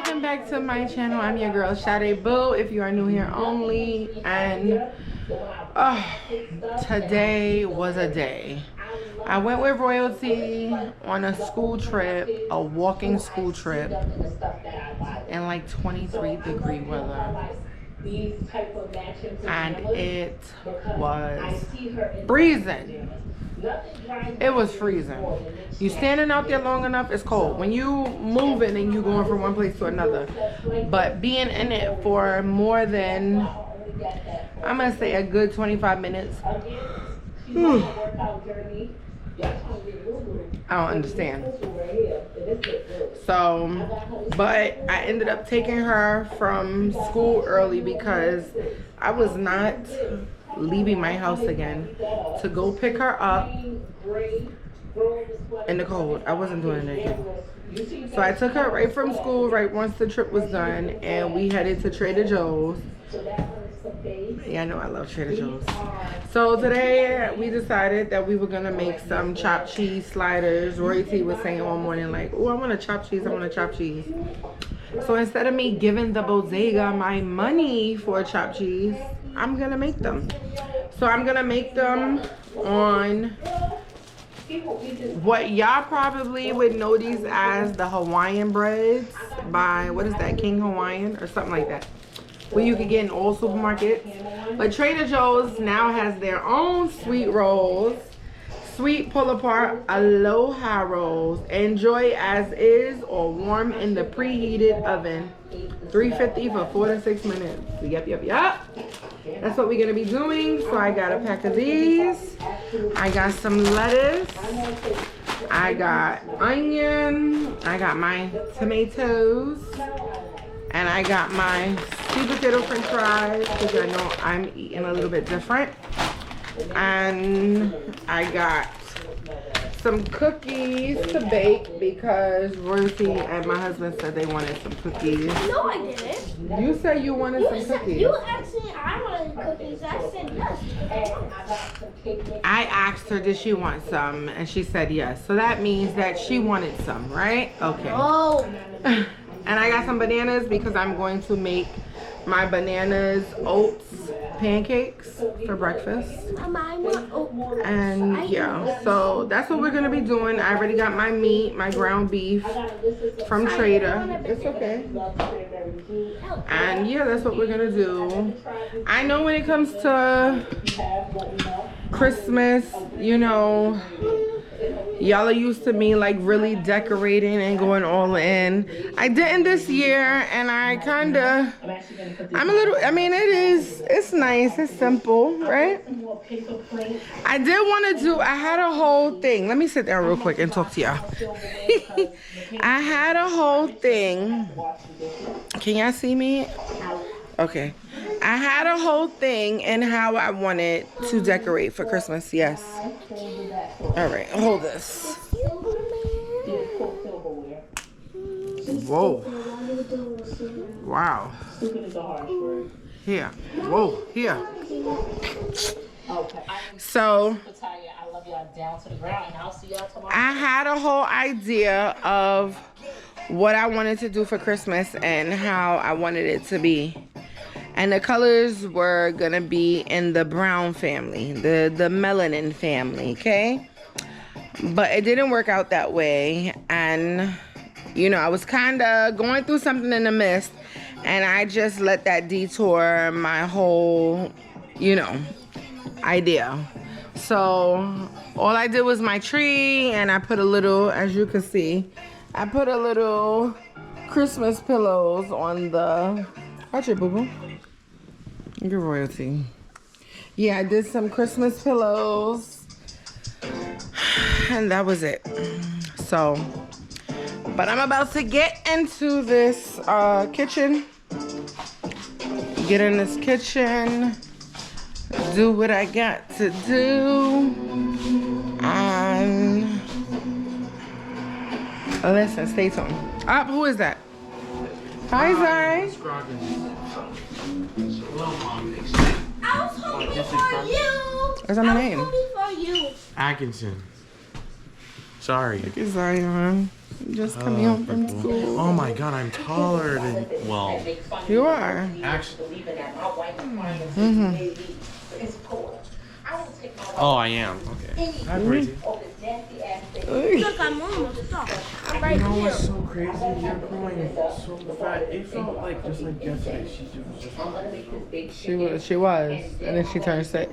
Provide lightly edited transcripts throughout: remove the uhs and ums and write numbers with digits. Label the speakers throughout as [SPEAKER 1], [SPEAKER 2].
[SPEAKER 1] welcome back to my channel. I'm your girl Sade Boo, if you are new here only. And today was a day. I went with Royalty on a school trip, a walking school trip, in like 23-degree weather. And it was freezing. It was freezing. You standing out there long enough, it's cold. When you moving and you going from one place to another. But being in it for more than, I'm gonna say a good 25 minutes. I don't understand. So, but I ended up taking her from school early because I was not leaving my house again to go pick her up in the cold. I wasn't doing it again. So I took her right from school, right once the trip was done, and we headed to Trader Joe's. Yeah, I know I love Trader Joe's. So today we decided that we were gonna make some chopped cheese sliders. Royalty was saying all morning like, oh, I want a chopped cheese, I want a chopped cheese. So instead of me giving the bodega my money for chopped cheese, I'm gonna make them. So I'm gonna make them on what y'all probably would know these as the Hawaiian breads by, what is that, King Hawaiian or something like that, where you can get in all supermarkets. But Trader Joe's now has their own sweet rolls, sweet pull apart aloha rolls. Enjoy as is or warm in the preheated oven. 350 for 4 to 6 minutes. Yep. That's what we're gonna be doing. So I got a pack of these. I got some lettuce. I got onion. I got my tomatoes. And I got my sweet potato french fries because I know I'm eating a little bit different. And I got some cookies to bake because Royalty and my husband said they wanted some cookies.
[SPEAKER 2] No, I didn't.
[SPEAKER 1] You said you wanted some cookies.
[SPEAKER 2] You asked me I wanted cookies. I said yes.
[SPEAKER 1] I asked her, did she want some? And she said yes. So that means that she wanted some, right? Okay.
[SPEAKER 2] Oh.
[SPEAKER 1] And I got some bananas because I'm going to make my bananas oats pancakes for breakfast. And yeah, so that's what we're gonna be doing. I already got my meat, my ground beef from Trader. It's okay. And yeah, that's what we're gonna do. I know when it comes to Christmas, you know, y'all are used to me like really decorating and going all in. I didn't this year, and I kinda, I'm a little, I mean, it's nice, it's simple, right? I did want to do, I had a whole thing. Let me sit down real quick and talk to y'all. I had a whole thing. Can y'all see me? Okay. I had a whole thing in how I wanted to decorate for Christmas, yes. All right, hold this. Whoa. Wow. Here. Whoa, here. So, I had a whole idea of what I wanted to do for Christmas and how I wanted it to be. And the colors were gonna be in the brown family, the melanin family, okay? But it didn't work out that way. And, you know, I was kinda going through something in the midst, and I just let that detour my whole, you know, idea. So all I did was my tree, and I put a little, as you can see, I put a little Christmas pillows on the, watch it, boo-boo. Your Royalty. Yeah, I did some Christmas pillows, and that was it. So, but I'm about to get into this kitchen. Get in this kitchen, do what I got to do, and listen, stay tuned. Who is that? Hi, Zai.
[SPEAKER 2] I was hoping for you.
[SPEAKER 1] What's my name?
[SPEAKER 2] I was hoping for you.
[SPEAKER 3] Atkinson. Sorry.
[SPEAKER 1] Look at Zion. Just coming home from school.
[SPEAKER 3] Oh my god, I'm taller than. Well,
[SPEAKER 1] You are.
[SPEAKER 3] actually. Oh, I am. Okay. Hi, crazy.
[SPEAKER 2] Look, I'm almost done. I'm right
[SPEAKER 3] You know
[SPEAKER 2] here.
[SPEAKER 3] what's so crazy? You're growing so fat. It felt like just like yesterday. She was just.
[SPEAKER 1] She was, and then she turned 6.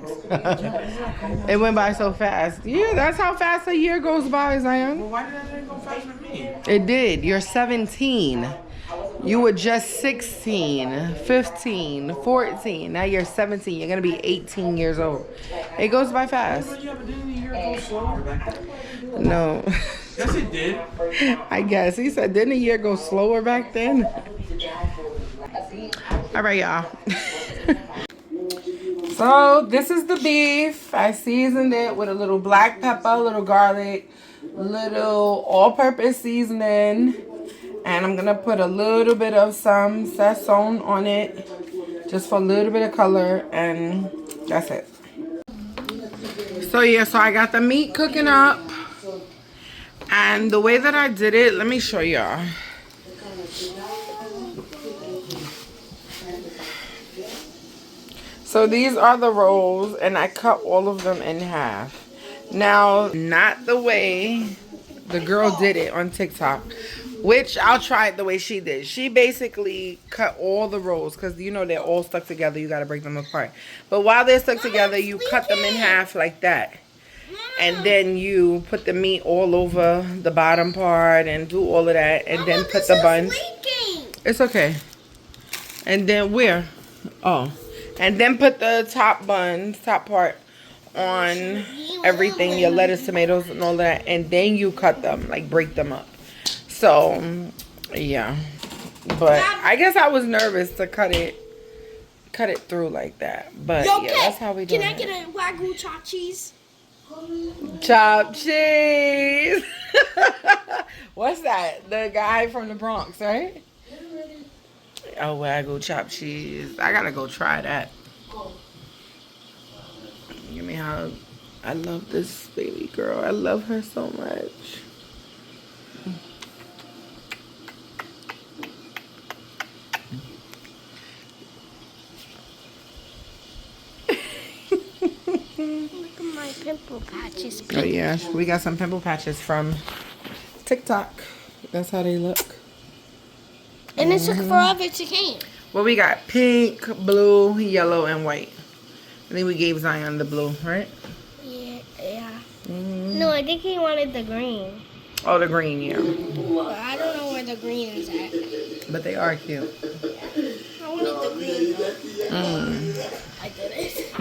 [SPEAKER 1] It went by so fast. Yeah, that's how fast a year goes by, Zion.
[SPEAKER 3] Well, why did that didn't go fast with me?
[SPEAKER 1] It did. You're 17. You were just 16, 15, 14. Now you're 17. You're gonna be 18 years old. It goes by fast.
[SPEAKER 3] Yeah, but didn't the year go slower back then?
[SPEAKER 1] No.
[SPEAKER 3] Yes, it did.
[SPEAKER 1] I guess. He said, didn't the year go slower back then? All right, y'all. So this is the beef. I seasoned it with a little black pepper, a little garlic, little all-purpose seasoning. And I'm going to put a little bit of some sazon on it. Just for a little bit of color. And that's it. So yeah, so I got the meat cooking up. And the way that I did it, let me show y'all. So these are the rolls, and I cut all of them in half. Now, not the way the girl did it on TikTok, which I'll try it the way she did. She basically cut all the rolls, because you know they're all stuck together. You got to break them apart. But while they're stuck together, you cut them in half like that. And then you put the meat all over the bottom part and do all of that. And then put the buns. It's okay. And then where? Oh. And then put the top buns, top part on everything. Your lettuce, tomatoes, and all that. And then you cut them. Like break them up. So, yeah. But I guess I was nervous to cut it through like that. But yeah, that's how we do it.
[SPEAKER 2] Can I get a Wagyu chopped cheese?
[SPEAKER 1] Chopped cheese. What's that? The guy from the Bronx, right? Oh, Wagyu chopped cheese. I gotta go try that. Give me a hug. I love this baby girl. I love her so much.
[SPEAKER 2] Look at my pimple patches.
[SPEAKER 1] Oh yeah, we got some pimple patches from TikTok. That's how they look.
[SPEAKER 2] And it took forever to came.
[SPEAKER 1] Well, we got pink, blue, yellow, and white. I think we gave Zion the blue, right?
[SPEAKER 2] Yeah. No, I think he wanted the green.
[SPEAKER 1] Oh, the green, yeah.
[SPEAKER 2] But I don't know where the green is at.
[SPEAKER 1] But they are cute.
[SPEAKER 2] I wanted the green though. I did it.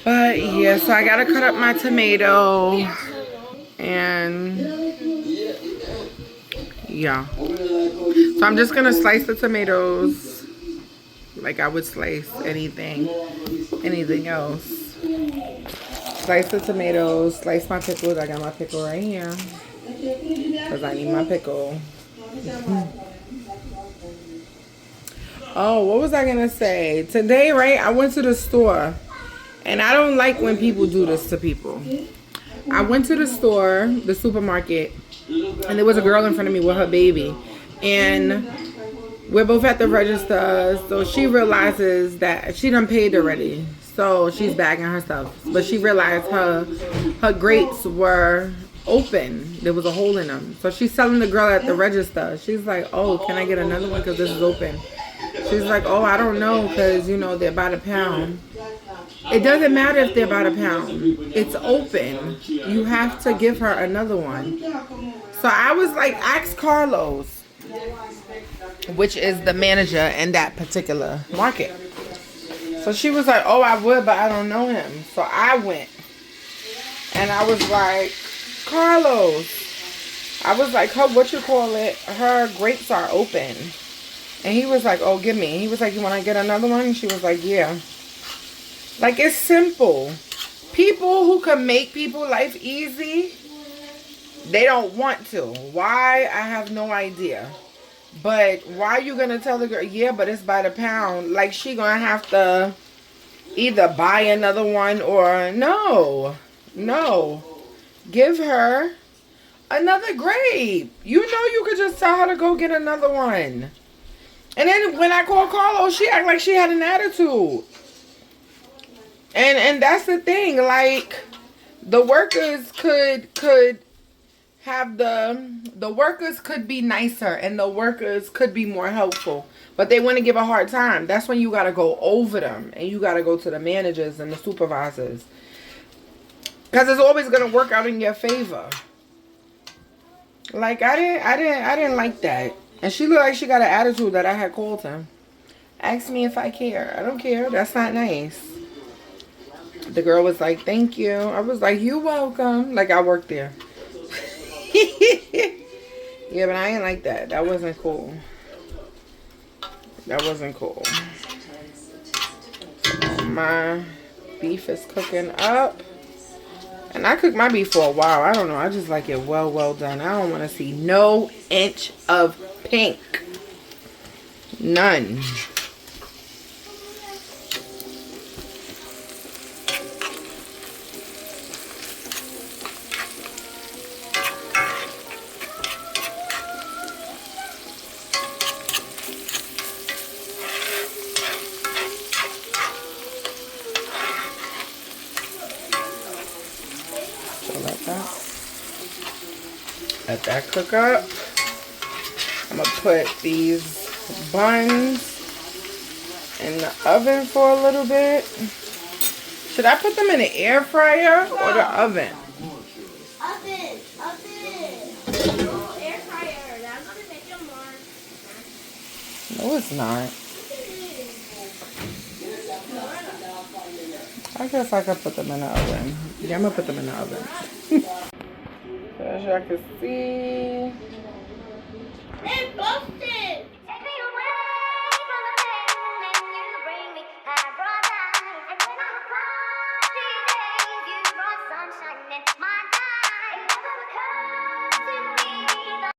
[SPEAKER 1] But yeah, so I gotta cut up my tomato. And yeah. So I'm just gonna slice the tomatoes like I would slice anything else. Slice the tomatoes, slice my pickles. I got my pickle right here. Because I need my pickle. Oh, what was I gonna say? Today, right, I went to the store. And I don't like when people do this to people. I went to the store, the supermarket, and there was a girl in front of me with her baby. And we're both at the register, so she realizes that she done paid already. So she's bagging her stuff. But she realized her grapes were open. There was a hole in them. So she's telling the girl at the register. She's like, oh, can I get another one because this is open? She's like, oh, I don't know because, you know, they're about £1. It doesn't matter if they're about £1. It's open. You have to give her another one. So I was like, ask Carlos, which is the manager in that particular market. So she was like, oh, I would, but I don't know him. So I went. And I was like, Carlos. I was like, her grapes are open. And he was like, oh, give me. He was like, you want to get another one? And she was like, yeah. Like, it's simple. People who can make people's life easy, they don't want to. Why? I have no idea. But why are you going to tell the girl, yeah, but it's by the pound? Like, she going to have to either buy another one or no. Give her another grape. You know you could just tell her to go get another one. And then when I called Carlos, she acted like she had an attitude. And that's the thing. Like, the workers could have the workers could be nicer and the workers could be more helpful. But they want to give a hard time. That's when you got to go over them. And you got to go to the managers and the supervisors. Because it's always going to work out in your favor. Like, I didn't like that. And she looked like she got an attitude that I had called him. Asked me if I care. I don't care. That's not nice. The girl was like, thank you. I was like, you're welcome. Like, I worked there. Yeah, but I ain't like that. That wasn't cool. That wasn't cool. So my beef is cooking up. And I cooked my beef for a while. I don't know. I just like it well done. I don't want to see no inch of pink. None. Let that cook up. I'm gonna put these buns in the oven for a little bit. Should I put them in the air fryer or the oven?
[SPEAKER 2] Oven. No, air fryer. That's gonna make them more.
[SPEAKER 1] No, it's not. I guess I could put them in the oven. Yeah, I'm gonna put them in the oven. As y'all can see.
[SPEAKER 2] It's busted.